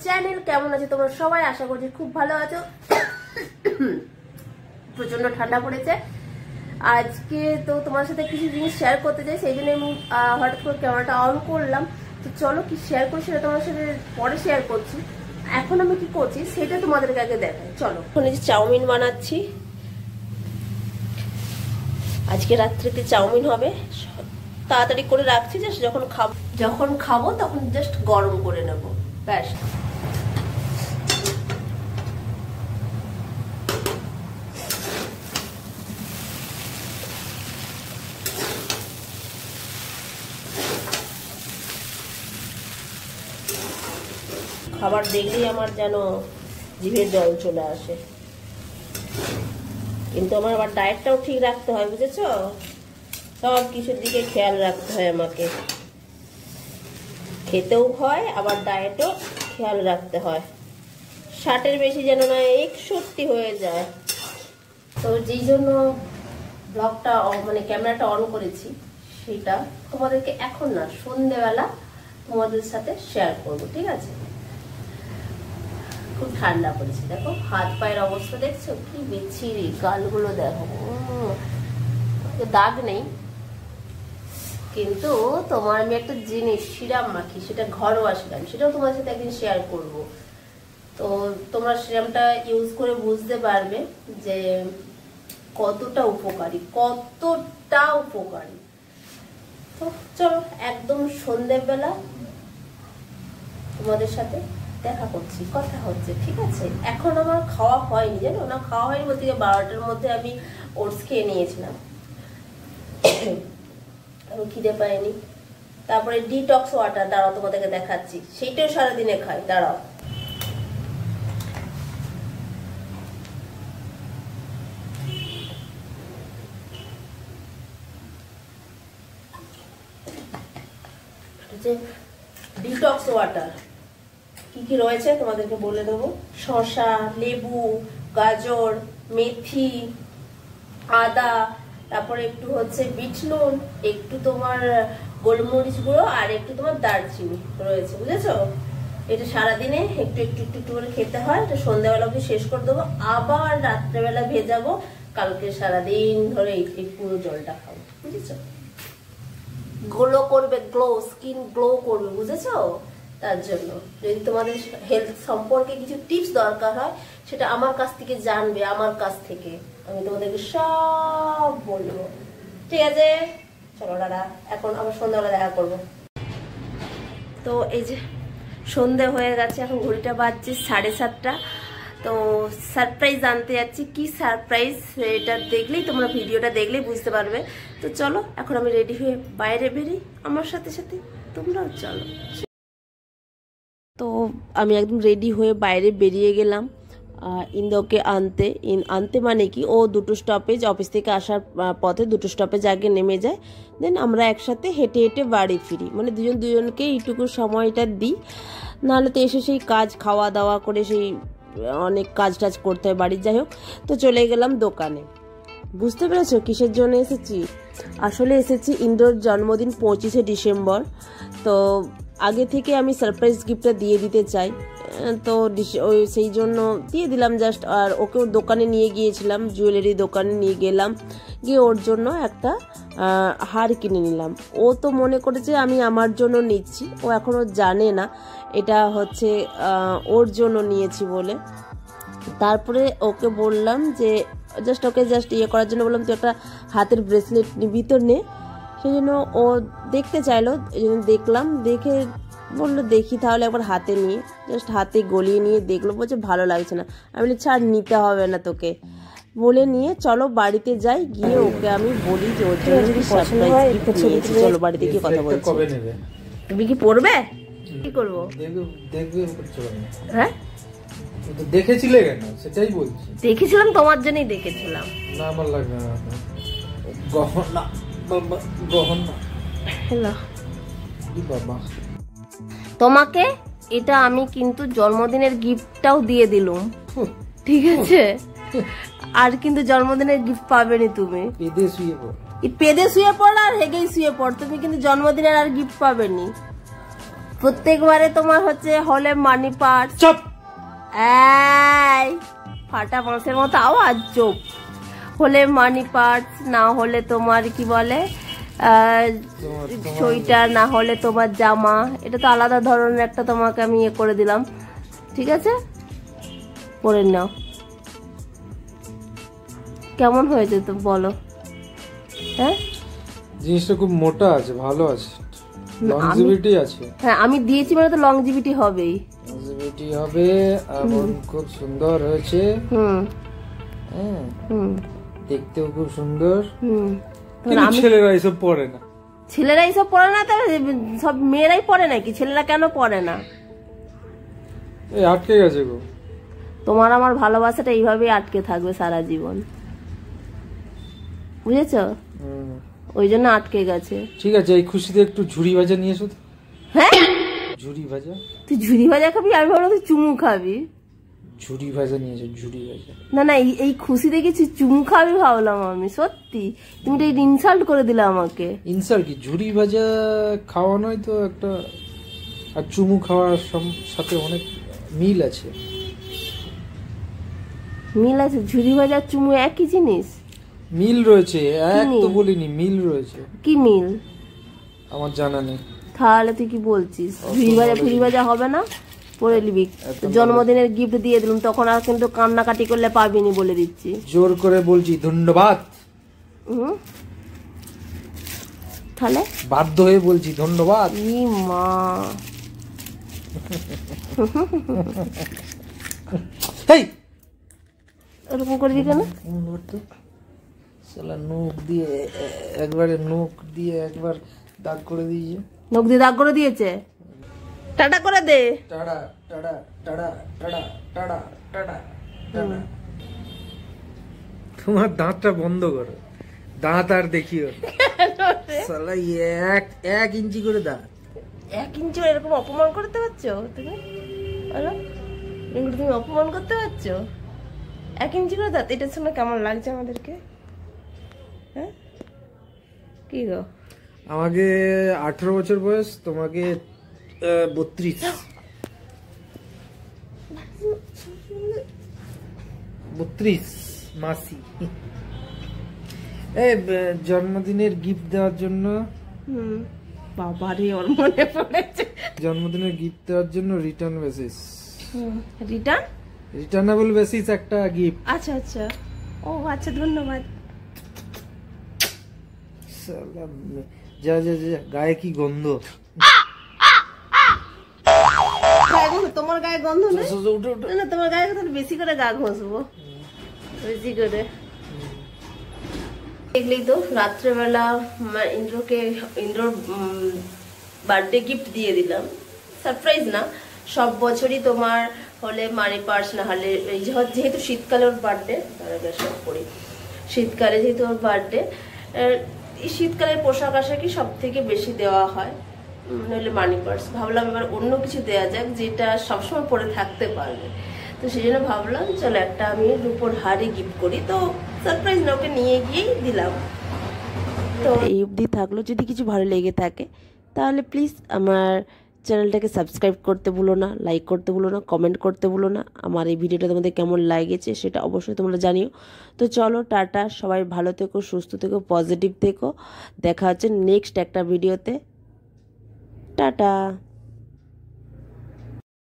Channel. কেমন আছো তোমরা সবাই? আশা করছি খুব ভালো আছো। প্রচন্ড ঠান্ডা পড়েছে। আজকে তো তোমার সাথে কিছু জিনিস শেয়ার করতে চাই, সেই জন্য আমি হঠাৎ করে ক্যামেরাটা অন করলাম। তো চলো কি শেয়ার করি সেটা তোমার সাথে পরে শেয়ার করছি। এখন আমি কি করছি সেটা তোমাদেরকে আগে দেখাই। চলো, এখন এই যে চাউমিন বানাচ্ছি। আজকে রাত্রিতে চাউমিন হবে, তাড়াতাড়ি করে রাখছি, জাস্ট যখন খাবো তখন জাস্ট গরম করে নেব, ব্যাস। খাবার দেখলেই আমার যেন জিভের জল চলে আসে, কিন্তু আমার আবার ডায়েটটাও ঠিক রাখতে হয়, বুঝেছো? সব কিছুর দিকে খেয়াল রাখতে হয় আমাকে, খেতেও হয় আবার ডায়েটও খেয়াল রাখতে হয়। 60-এর বেশি যেন না 61 হয়ে যায়। তো যেই জন্য ব্লগটা মানে ক্যামেরাটা অন করেছি, সেটা তোমাদেরকে এখন না, সন্ধ্যেবেলা তোমাদের সাথে শেয়ার করব, ঠিক আছে? খুব ঠান্ডা পড়েছে, দেখো হাত পায়ের অবস্থা দেখছো কি বিচ্ছিরি, গালগুলো দেখো, দাগ নেই, কিন্তু তোমার আমি একটা জিনিস সিরাম মাখি, সেটা ঘরোয়া সিরাম, সেটাও তোমার সাথে একদিন শেয়ার করব। তো তোমরা সিরামটা ইউজ করে বুঝতে পারবে যে কতটা উপকারী, কতটা উপকারী। তো চলো, একদম সন্ধ্যেবেলা তোমাদের সাথে দেখা করছি, কথা হচ্ছে, ঠিক আছে? এখন আমার খাওয়া হয়নি, জানো না, খাওয়া হয়নি বলতে 12টার মধ্যে আমি ওটস খেয়ে নিয়েছিলাম, আমি খিদে পাইনি। তারপরে ডিটক্স ওয়াটার, দাঁড়াও তোমাদেরকে দেখাচ্ছি, সেইটাও সারাদিনে খাই, দাঁড়াও। ডিটক্স ওয়াটার কি কি রয়েছে তোমাদেরকে বলে দেবো। শসা, লেবু, গাজর, মেথি, আদা, তারপরে একটু হচ্ছে বিট নুন, একটু তোমার গোলমরিচ গুঁড়ো, আর একটু তোমার দারচিনি রয়েছে, বুঝেছো? এটা সারাদিনে একটু একটু একটু একটু করে খেতে হয়। এটা সন্ধ্যাবেলা অবধি শেষ করে দেবো, আবার রাত্রেবেলা ভেজাবো, কালকে সারাদিন ধরে এই পুরো জলটা খাবো, বুঝেছো? গ্লো করবে, গ্লো, স্কিন গ্লো করবে, বুঝেছো? তার জন্য যদি তোমাদের হেলথ সম্পর্কে কিছু টিপস দরকার হয়, সেটা আমার কাছ থেকে জানবে, আমার কাছ থেকে আমি তোমাদেরকে সব বলবো, ঠিক আছে? চলো দাদা, এখন আবার সন্ধ্যাবেলা দেখা করবো। তো এই যে সন্ধে হয়ে গেছে, এখন ঘড়িটা বাজছে 7:30। তো সারপ্রাইজ আনতে যাচ্ছি। কি সারপ্রাইজ এটা দেখলেই তোমরা, ভিডিওটা দেখলেই বুঝতে পারবে। তো চলো, এখন আমি রেডি হয়ে বাইরে বেরিয়ে, আমার সাথে সাথে তোমরাও চলো। তো আমি একদম রেডি হয়ে বাইরে বেরিয়ে গেলাম ইন্দোকে আনতে মানে কি, ও 2টো স্টপেজ, অফিস থেকে আসার পথে 2টো স্টপেজ আগে নেমে যায়, দেন আমরা একসাথে হেঁটে হেঁটে বাড়ি ফিরি, মানে দুজনকে এইটুকু সময়টা দিই, নাহলে তো এসে সেই কাজ, খাওয়া দাওয়া করে সেই অনেক কাজ টাজ করতে হয় বাড়ির। যাই হোক, তো চলে গেলাম দোকানে। বুঝতে পেরেছো কিসের জন্য এসেছি? আসলে এসেছি ইন্দোর জন্মদিন 25শে ডিসেম্বর। তো আগে থেকে আমি সারপ্রাইজ গিফটটা দিয়ে দিতে চাই, তো ওই সেই জন্য দিয়ে দিলাম জাস্ট। আর ওকে ওর দোকানে নিয়ে গিয়েছিলাম, জুয়েলারি দোকানে নিয়ে গেলাম, গিয়ে ওর জন্য একটা হার কিনে নিলাম। ও তো মনে করেছে আমি আমার জন্য নিচ্ছি, ও এখনও জানে না এটা হচ্ছে ওর জন্য নিয়েছি বলে। তারপরে ওকে বললাম যে ওকে ইয়ে করার জন্য বললাম, তুই একটা হাতের ব্রেসলেট নিবি তো নে। সেই জন্য ও দেখতে চাইলো, এই জন্য দেখলাম, দেখে বললো দেখি তাহলে একবার হাতে নিয়ে, জাস্ট হাতে গলিয়ে নিয়ে দেখলো, বলছে ভালো লাগছে না। আমি বলি ছাড়, নিতে হবে না তোকে, বলে নিয়ে চলো বাড়িতে যাই, গিয়ে ওকে আমি বলি যে ওর জন্য সারপ্রাইজ গিফট নিয়েছি, চলো বাড়িতে গিয়ে কথা বলছি। তুমি কি পড়বে? কি করবো? হ্যাঁ দেখেছিলে কেন সেটাই বলছি। দেখেছিলাম, তোমার জন্যই দেখেছিলাম। না আমার লাগবে না, গহনা বাবা, গহনা হ্যালো বাবা। তোমাকে এটা আমি কিন্তু জন্মদিনের গিফটটাও দিয়ে দিলুম, ঠিক আছে? আর কিন্তু জন্মদিনের গিফট পাবেনি তুমি। পেদে শুয়ে পড় আর হেগেই শুয়ে পড়, তুমি কিন্তু জন্মদিনের আর গিফট পাবেনি। প্রত্যেকবারে তোমার হচ্ছে হলে মানি পার্স। চুপ। এই ফাটা মাছের মতো আওয়াজ, চুপ। হলে মানি পার্স, না হলে তোমার কি বলে সোয়েটার, না হলে তোমার জামা। এটা তো আলাদা ধরনের একটা তোমাকে আমি ইয়ে করে দিলাম, ঠিক আছে? পরে নাও। কেমন হয়েছে তো বলো? হ্যাঁ, জিনিসটা খুব মোটা আছে, ভালো আছে, লংজিভিটি আছে। হ্যাঁ আমি দিয়েছি মানে তো লংজিভিটি হবেই, লংজিভিটি হবে। এবং খুব সুন্দর হয়েছে। হ্যাঁ, দেখতেও খুব সুন্দর। কিন্তু ছেলেরা এসব পরে না। ছেলেরা এইসব পরে না? তবে সব মেয়েরাই পরে নাকি? ছেলেরা কেন পরে না? এই আটকে গেছে গো। তোমার আমার ভালোবাসাটা এইভাবেই আটকে থাকবে সারা জীবন, বুঝেছো? ওই জন্য আটকে গেছে। ঠিক আছে, এই খুশিতে একটু ঝুড়ি ভাজা নিয়ে এসো। হ্যাঁ, ঝুড়ি ভাজা। তুই ঝুড়ি ভাজা খাবি? আমি ভাবলাম তুই চুমু খাবি। ঝুড়ি ভাজা নিয়ে এসো, ঝুড়ি ভাজা। না না, এই খুশি দেখেছি চুমু খাবি ভাবলাম আমি। সত্যি তুমি তো ইনসাল্ট করে দিলে আমাকে। ইনসাল্ট কি? ঝুড়ি ভাজা খাওয়া নয় তো একটা, আর চুমু খাওয়ার সাথে অনেক মিল আছে। মিল আছে? ঝুড়ি ভাজা চুমু একই জিনিস? মিল রয়েছে, এক তো বলিনি, মিল রয়েছে। কি মিল? আমার জানা নেই। তাহলে তুই কি বলছিস? ঝুড়ি ভাজা ফুড়ি ভাজা হবে না, পরে নিবি। জন্মদিনের গিফট দিয়ে দিলাম, তখন আর কিন্তু কান্নাকাটি করলে পাবিনি, বলে দিচ্ছি। জোর করে বলছি ধন্যবাদ। তাহলে বাধ্য হয়ে বলছি ধন্যবাদ। ই মা, এই এরকম করবি কেন? শালা নখ দিয়ে একবারে, নখ দিয়ে একবার দাগ করে দিয়েছে। নখ দিয়ে দাগ করে দিয়েছে? টাটা করে দে। টাড়া টাড়া টাড়া টাড়া টাড়া টাড়া টাড়া। তোমার দাঁতটা বন্ধ করো, দাঁত আর দেখিও। শালা এক ইঞ্চি করে দাঁত। 1 ইঞ্চি এরকম অপমান করতে পারছো তুমি? বলো, এগুলো তুমি অপমান করতে পারছো? 1 ইঞ্চি করে দাঁত, এটা শুনে কেমন লাগছে আমাদেরকে? হ্যাঁ কি গো? আমাকে 18 বছর বয়স, তোমাকে 32। 32 মাসি। এই জন্মদিনের গিফট দেওয়ার জন্য। বাবারে, ওর মনে পড়েছে। জন্মদিনের গিফট দেওয়ার জন্য রিটার্ন বেসিস। রিটার্নেবল বেসিস একটা গিফট। আচ্ছা আচ্ছা, ও আচ্ছা, ধন্যবাদ। যা যা যা, গায়ে কি গন্ধ! তোমার গায়ে গন্ধ না? তোমার গায়ে তাহলে বেশি করে গা ঘষবো, বেশি করে। দেখলেই তো, রাত্রেবেলা ইন্দ্রর বার্থডে গিফট দিয়ে দিলাম। সারপ্রাইজ না, সব বছরই তোমার হলে মানি পার্স, না হলে যেহেতু শীতকালে ওর বার্থডে, শীতকালে যেহেতু ওর বার্থডে, এই শীতকালের পোশাক আশাকই সব থেকে বেশি দেওয়া হয়, নইলে মানি পার্স। ভাবলাম এবার অন্য কিছু দেওয়া যাক যেটা সবসময় পরে থাকতে পারবে, তো সেই জন্য ভাবলাম চলো একটা আমি রূপোর হারই গিফট করি। তো সারপ্রাইজ না, ওকে নিয়ে গিয়েই দিলাম। তো এই অবধি থাকলো। যদি কিছু ভালো লেগে থাকে তাহলে প্লিজ আমার চ্যানেলটাকে সাবস্ক্রাইব করতে ভুলো না, লাইক করতে ভুলো না, কমেন্ট করতে ভুলো না। আমার এই ভিডিওটা তোমাদের কেমন লাগেছে সেটা অবশ্যই তোমরা জানিও। তো চলো, টাটা, সবাই ভালো থেকো, সুস্থ থেকো, পজিটিভ থেকো। দেখা হচ্ছে নেক্সট একটা ভিডিওতে। টাটা।